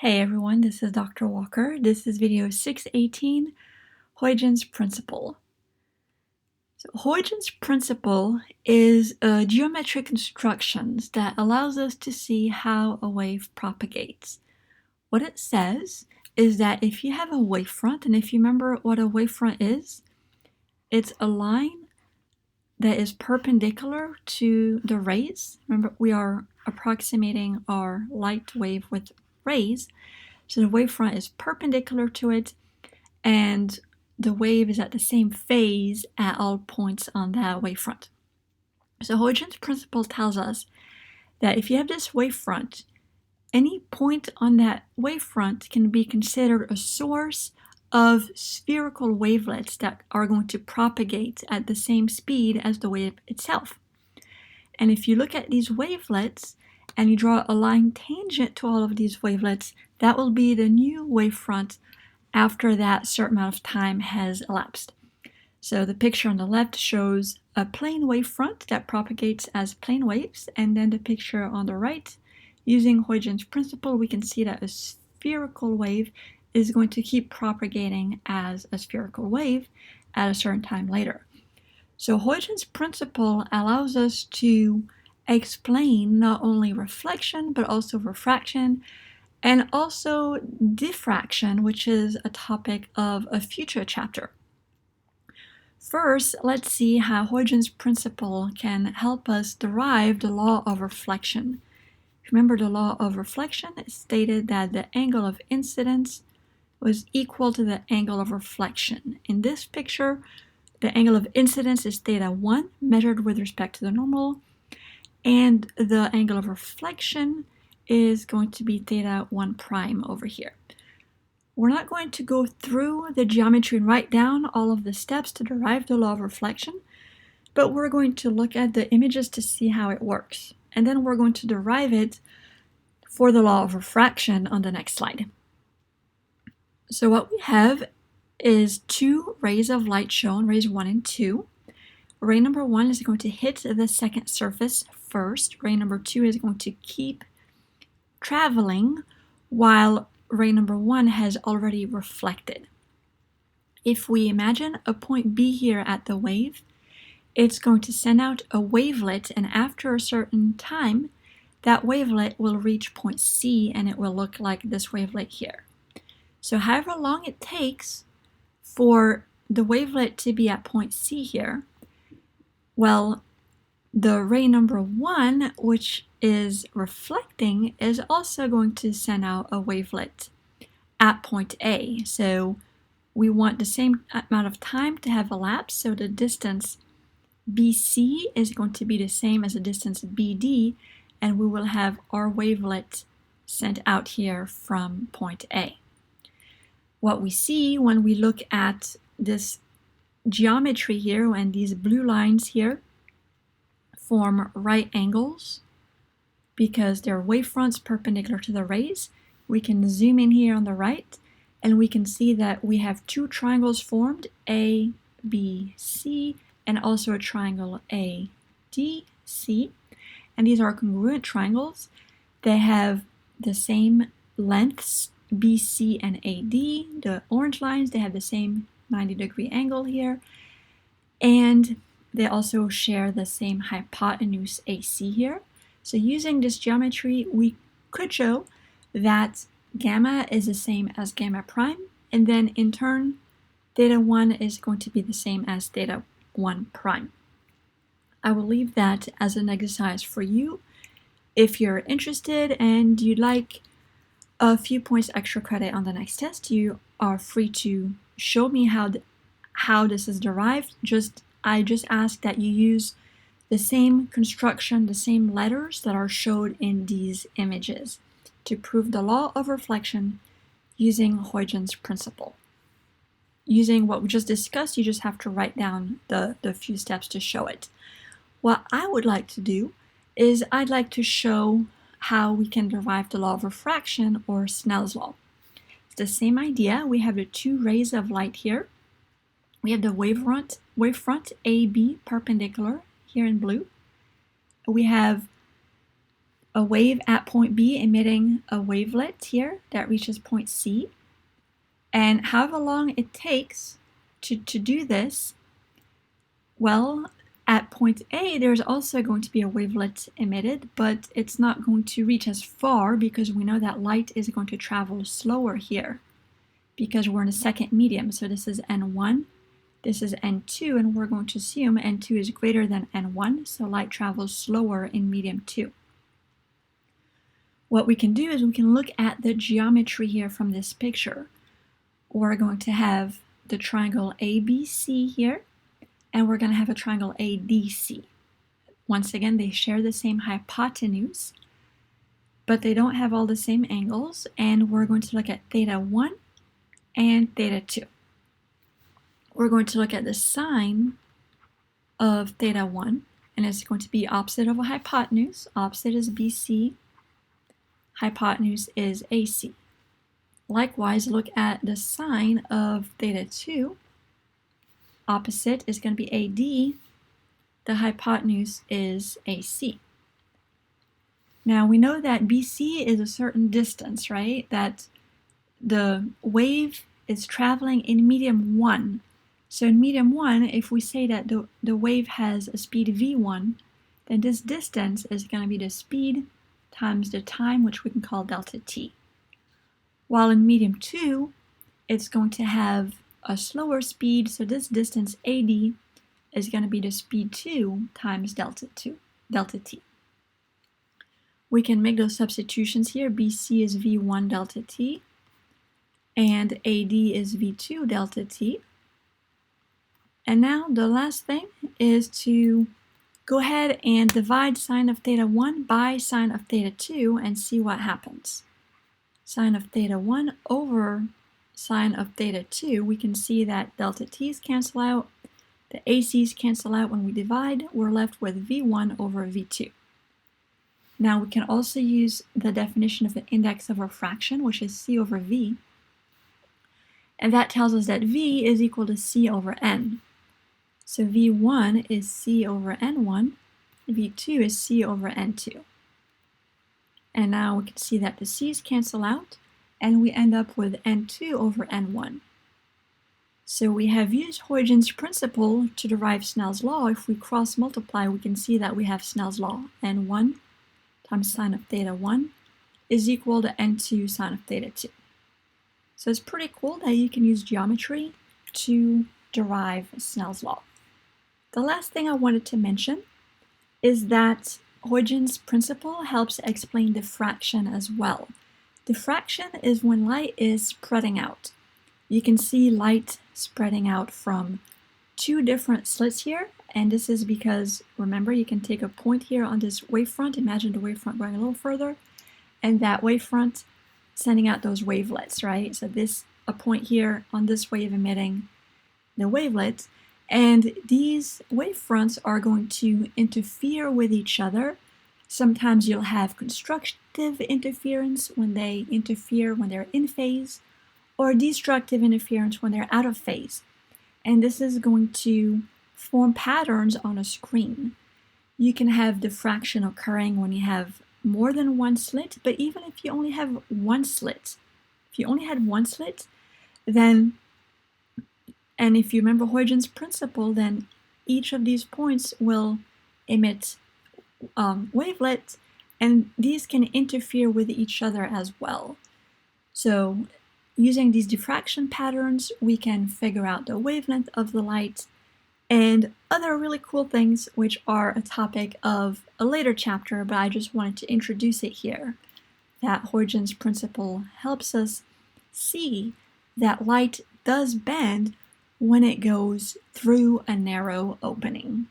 Hey everyone, this is Dr. Walker. This is video 618, Huygens Principle. So Huygens Principle is a geometric construction that allows us to see how a wave propagates. What it says is that if you have a wavefront, and if you remember what a wavefront is, it's a line that is perpendicular to the rays. Remember, we are approximating our light wave with rays. So the wavefront is perpendicular to it, and the wave is at the same phase at all points on that wavefront. So Huygens Principle tells us that if you have this wavefront, any point on that wavefront can be considered a source of spherical wavelets that are going to propagate at the same speed as the wave itself. And if you look at these wavelets and you draw a line tangent to all of these wavelets, that will be the new wavefront after that certain amount of time has elapsed. So the picture on the left shows a plane wavefront that propagates as plane waves, and then the picture on the right, using Huygens Principle, we can see that a spherical wave is going to keep propagating as a spherical wave at a certain time later. So Huygens Principle allows us to explain not only reflection, but also refraction, and also diffraction, which is a topic of a future chapter. First, let's see how Huygens Principle can help us derive the law of reflection. Remember, the law of reflection stated that the angle of incidence was equal to the angle of reflection. In this picture, the angle of incidence is theta 1, measured with respect to the normal, and the angle of reflection is going to be theta 1 prime over here. We're not going to go through the geometry and write down all of the steps to derive the law of reflection, but we're going to look at the images to see how it works. And then we're going to derive it for the law of refraction on the next slide. So what we have is two rays of light shown, rays 1 and 2. Ray number 1 is going to hit the second surface first. Ray number 2 is going to keep traveling while ray number 1 has already reflected. If we imagine a point B here at the wave, it's going to send out a wavelet, and after a certain time, that wavelet will reach point C and it will look like this wavelet here. So however long it takes for the wavelet to be at point C here, well, the ray number 1, which is reflecting, is also going to send out a wavelet at point A. So we want the same amount of time to have elapsed, so the distance BC is going to be the same as the distance BD, and we will have our wavelet sent out here from point A. What we see when we look at this geometry here, and these blue lines here form right angles because they're wavefronts perpendicular to the rays. We can zoom in here on the right and we can see that we have two triangles formed, A, B, C, and also a triangle A, D, C. And these are congruent triangles. They have the same lengths, BC and AD. The orange lines, they have the same 90-degree angle here. And they also share the same hypotenuse AC here. So using this geometry, we could show that gamma is the same as gamma prime, and then in turn, theta 1 is going to be the same as theta 1 prime. I will leave that as an exercise for you. If you're interested and you'd like a few points extra credit on the next test, you are free to show me how this is derived. I just ask that you use the same construction, the same letters that are showed in these images to prove the law of reflection using Huygens Principle. Using what we just discussed, you just have to write down the few steps to show it. What I would like to do is I'd like to show how we can derive the law of refraction, or Snell's law. It's the same idea. We have the two rays of light here. We have the wavefront AB perpendicular here in blue. We have a wave at point B emitting a wavelet here that reaches point C. And however long it takes to do this, well, at point A, there's also going to be a wavelet emitted, but it's not going to reach as far because we know that light is going to travel slower here because we're in a second medium. So this is N1, this is N2, and we're going to assume N2 is greater than N1, so light travels slower in medium 2. What we can do is we can look at the geometry here from this picture. We're going to have the triangle ABC here, and we're going to have a triangle ADC. Once again, they share the same hypotenuse, but they don't have all the same angles, and we're going to look at theta 1 and theta 2. We're going to look at the sine of theta 1, and it's going to be opposite of a hypotenuse. Opposite is BC, hypotenuse is AC. Likewise, look at the sine of theta 2. Opposite is going to be AD. The hypotenuse is AC. Now we know that BC is a certain distance, right? That the wave is traveling in medium 1. So in medium 1, if we say that the wave has a speed v1, then this distance is going to be the speed times the time, which we can call delta t. While in medium 2, it's going to have a slower speed, so this distance AD is going to be the speed 2 times delta t. We can make those substitutions here. BC is v1 delta t, and AD is v2 delta t. And now the last thing is to go ahead and divide sine of theta 1 by sine of theta 2 and see what happens. Sine of theta 1 over sine of theta 2, we can see that delta t's cancel out, the AC's cancel out when we divide, we're left with v1 over v2. Now we can also use the definition of the index of refraction, which is c over v, and that tells us that v is equal to c over n. So v1 is c over n1, v2 is c over n2. And now we can see that the c's cancel out, and we end up with n2 over n1. So we have used Huygens principle to derive Snell's law. If we cross multiply, we can see that we have Snell's law. N1 times sine of theta 1 is equal to n2 sine of theta 2. So it's pretty cool that you can use geometry to derive Snell's law. The last thing I wanted to mention is that Huygens principle helps explain diffraction as well. Diffraction is when light is spreading out. You can see light spreading out from two different slits here, and this is because, remember, you can take a point here on this wavefront, imagine the wavefront going a little further, and that wavefront sending out those wavelets, right? So this, a point here on this wave emitting the wavelets, and these wavefronts are going to interfere with each other. Sometimes you'll have constructive interference when they interfere when they're in phase, or destructive interference when they're out of phase. And this is going to form patterns on a screen. You can have diffraction occurring when you have more than one slit, but even if you only have one slit, if you only had one slit, then, and if you remember Huygens principle, then each of these points will emit wavelets, and these can interfere with each other as well. So using these diffraction patterns, we can figure out the wavelength of the light and other really cool things, which are a topic of a later chapter, but I just wanted to introduce it here, that Huygens principle helps us see that light does bend when it goes through a narrow opening.